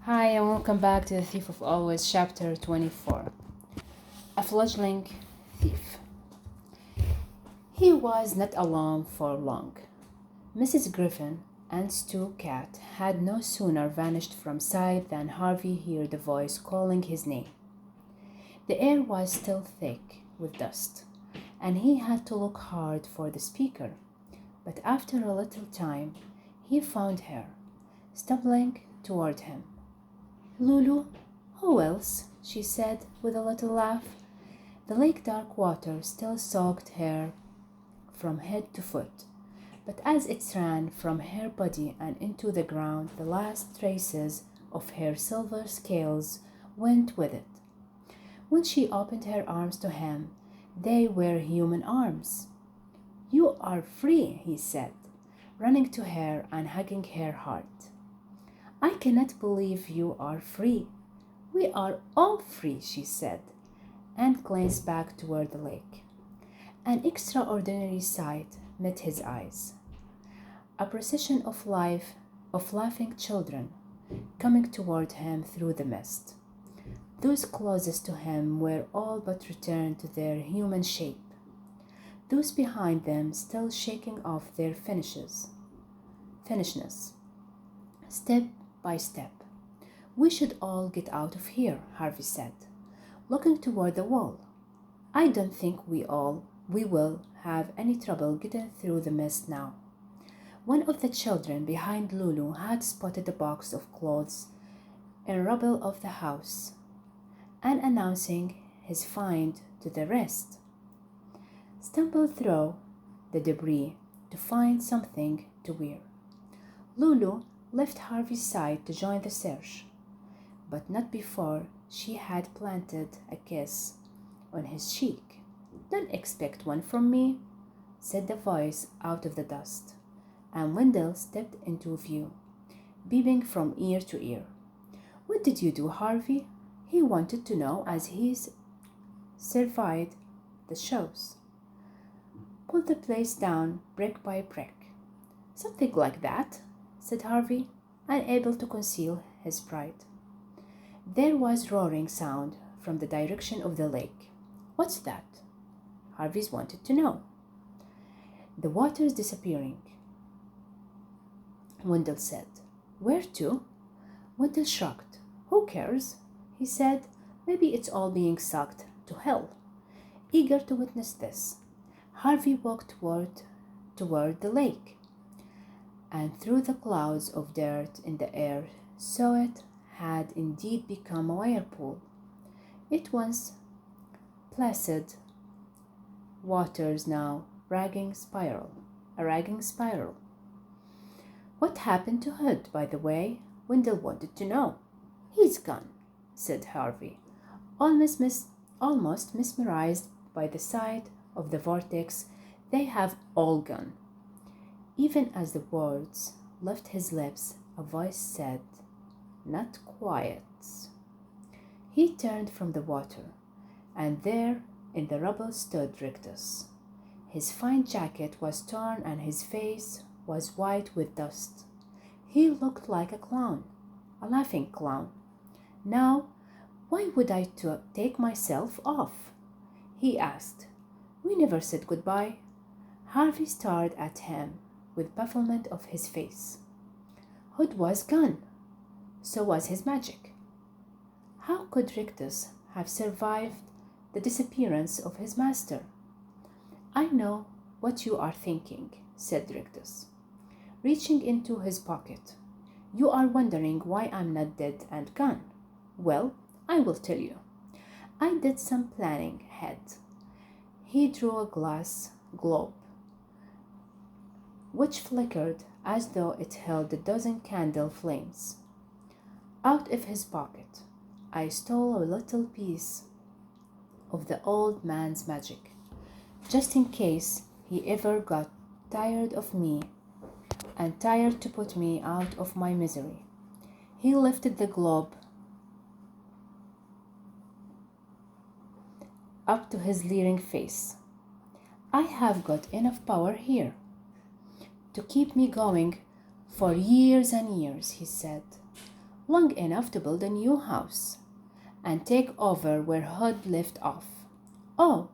Hi, and welcome back to The Thief of Always, Chapter 24. A fledgling thief. He was not alone for long. Mrs. Griffin and Stu Cat had no sooner vanished from sight than Harvey heard the voice calling his name. The air was still thick with dust, and he had to look hard for the speaker. But after a little time, he found her, stumbling toward him. "Lulu? Who else?" she said with a little laugh. The lake-dark water still soaked her from head to foot, but as it ran from her body and into the ground, the last traces of her silver scales went with it. When she opened her arms to him, they were human arms. "You are free," he said, running to her and hugging her hard. "I cannot believe you are free." "We are all free," she said, and glanced back toward the lake. An extraordinary sight met his eyes. A procession of laughing children coming toward him through the mist. Those closest to him were all but returned to their human shape. Those behind them still shaking off their finishness, step by step. "We should all get out of here," Harvey said, looking toward the wall. "I don't think we will have any trouble getting through the mist now." One of the children behind Lulu had spotted a box of clothes in rubble of the house, and announcing his find to the rest, stumbled through the debris to find something to wear. Lulu left Harvey's side to join the search, but not before she had planted a kiss on his cheek. "Don't expect one from me," said the voice out of the dust, and Wendell stepped into view, beaming from ear to ear. "What did you do, Harvey?" he wanted to know as he surveyed the shows. "Pull the place down brick by brick." "Something like that," said Harvey, unable to conceal his pride. There was roaring sound from the direction of the lake. "What's that?" Harvey wanted to know. "The water's disappearing," Wendell said. "Where to?" Wendell shrugged. "Who cares?" he said. "Maybe it's all being sucked to hell." Eager to witness this, Harvey walked toward the lake, and through the clouds of dirt in the air saw it had indeed become a whirlpool. It once placid waters now a ragging spiral. "What happened to Hood, by the way?" Wendell wanted to know. "He's gone," said Harvey, almost mesmerized by the sight of the vortex. "They have all gone." Even as the words left his lips, a voice said, "Not quiet." He turned from the water, and there in the rubble stood Rictus. His fine jacket was torn and his face was white with dust. He looked like a clown, a laughing clown. "Now, why would I take myself off?" he asked. "We never said goodbye." Harvey stared at him with bafflement of his face. Hood was gone. So was his magic. How could Rictus have survived the disappearance of his master? "I know what you are thinking," said Rictus, reaching into his pocket. "You are wondering why I'm not dead and gone. Well, I will tell you. I did some planning ahead." He drew a glass globe, which flickered as though it held a dozen candle flames, out of his pocket. "I stole a little piece of the old man's magic, just in case he ever got tired of me and tired to put me out of my misery." He lifted the globe up to his leering face. "I have got enough power here to keep me going for years and years," he said. long enough to build a new house and take over where Hood left off. Oh,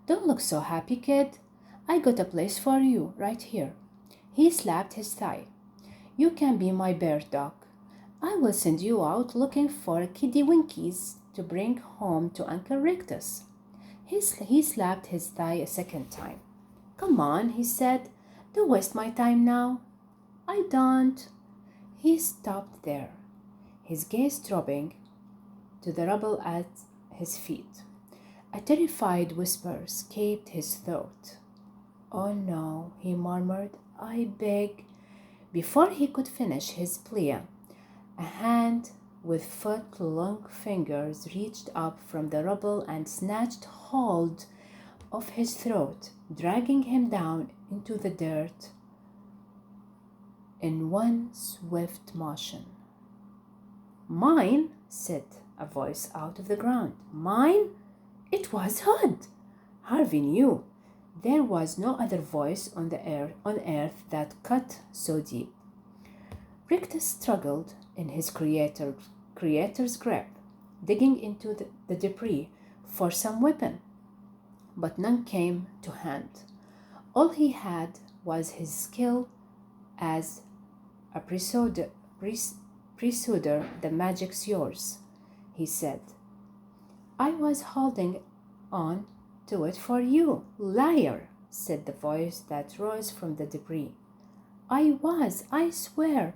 don't look so happy, kid. I got a place for you right here. He slapped his thigh. You can be my bird dog. I will send you out looking for Kiddie Winkies to bring home to Uncle Rictus. He slapped his thigh a second time. Come on, he said. Don't waste my time now. I don't. He stopped there, his gaze dropping to the rubble at his feet. A terrified whisper escaped his throat. Oh no, he murmured, I beg. Before he could finish his plea, a hand with foot-long fingers reached up from the rubble and snatched hold of his throat, dragging him down into the dirt in one swift motion. Mine, said a voice out of the ground. Mine? It was Hood. Harvey knew there was no other voice on earth that cut so deep. Rictus struggled in his creator's grip, digging into the debris for some weapon, but none came to hand. All he had was his skill as a presuder. The magic's yours, he said. I was holding on to it for you, liar, said the voice that rose from the debris. I swear.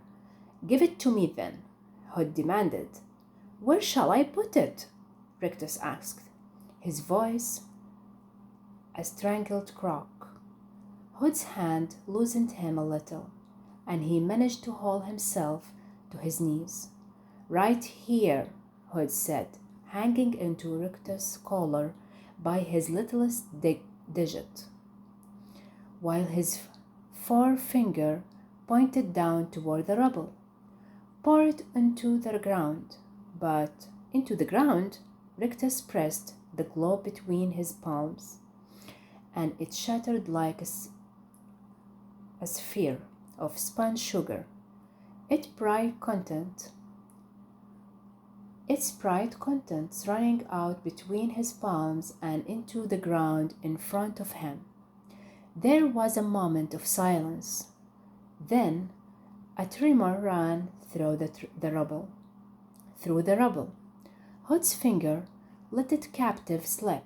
Give it to me then, Hood demanded. Where shall I put it? Rictus asked, his voice a strangled croak. Hood's hand loosened him a little, and he managed to haul himself to his knees. Right here, Hood said, hanging into Rictus' collar by his littlest digit, while his forefinger pointed down toward the rubble. Pour it into the ground, but into the ground, Rictus pressed the globe between his palms, and it shattered like a sphere of spun sugar. Its bright contents running out between his palms and into the ground in front of him. There was a moment of silence. Then a tremor ran through the rubble. Hood's finger let it captive slip,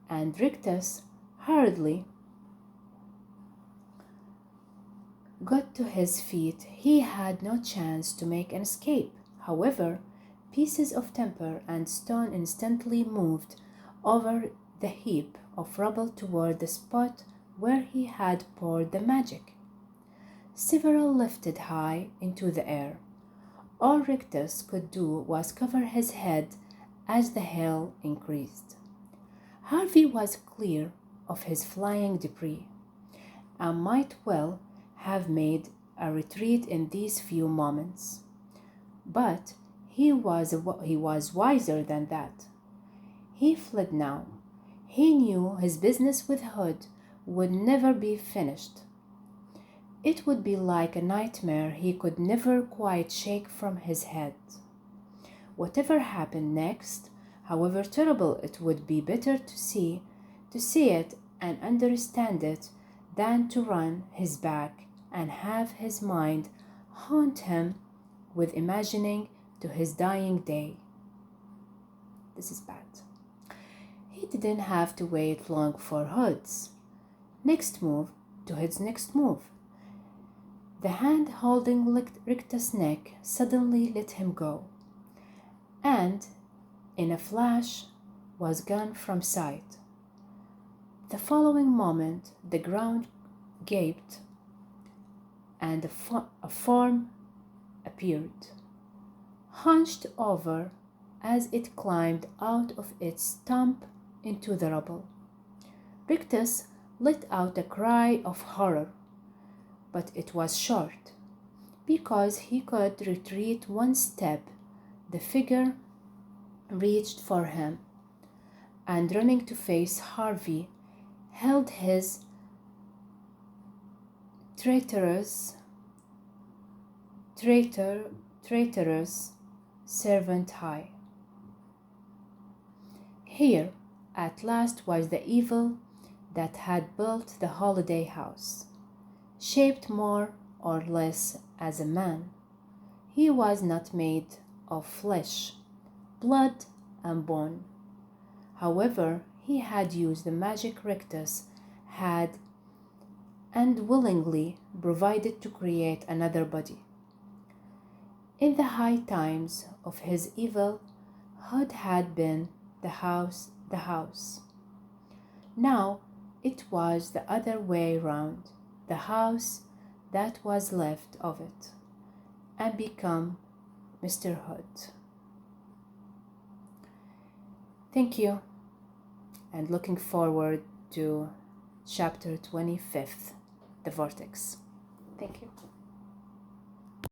and Rictus hurriedly got to his feet. He had no chance to make an escape. However, pieces of timber and stone instantly moved over the heap of rubble toward the spot where he had poured the magic. Several lifted high into the air. All Rictus could do was cover his head as the hail increased. Harvey was clear of his flying debris and might well have made a retreat in these few moments. But he was wiser than that. He fled now. He knew his business with Hood would never be finished. It would be like a nightmare he could never quite shake from his head. Whatever happened next, however terrible, it would be better to see it and understand it than to run his back and have his mind haunt him with imagining to his dying day. This is bad. He didn't have to wait long for Hood's next move. The hand holding Rictus' neck suddenly let him go, and in a flash was gone from sight. The following moment, the ground gaped, and a form appeared, hunched over as it climbed out of its stump into the rubble. Rictus let out a cry of horror, but it was short. Because he could retreat one step, the figure reached for him, and running to face Harvey, held his traitorous traitorous servant high. Here, at last, was the evil that had built the holiday house, shaped more or less as a man. He was not made of flesh, blood, and bone. However, he had used the magic Rictus had and willingly provided to create another body. In the high times of his evil, Hood had been the house. Now it was the other way round, the house that was left of it, and become Mr. Hood. Thank you, and looking forward to chapter 25th, The Vortex. Thank you.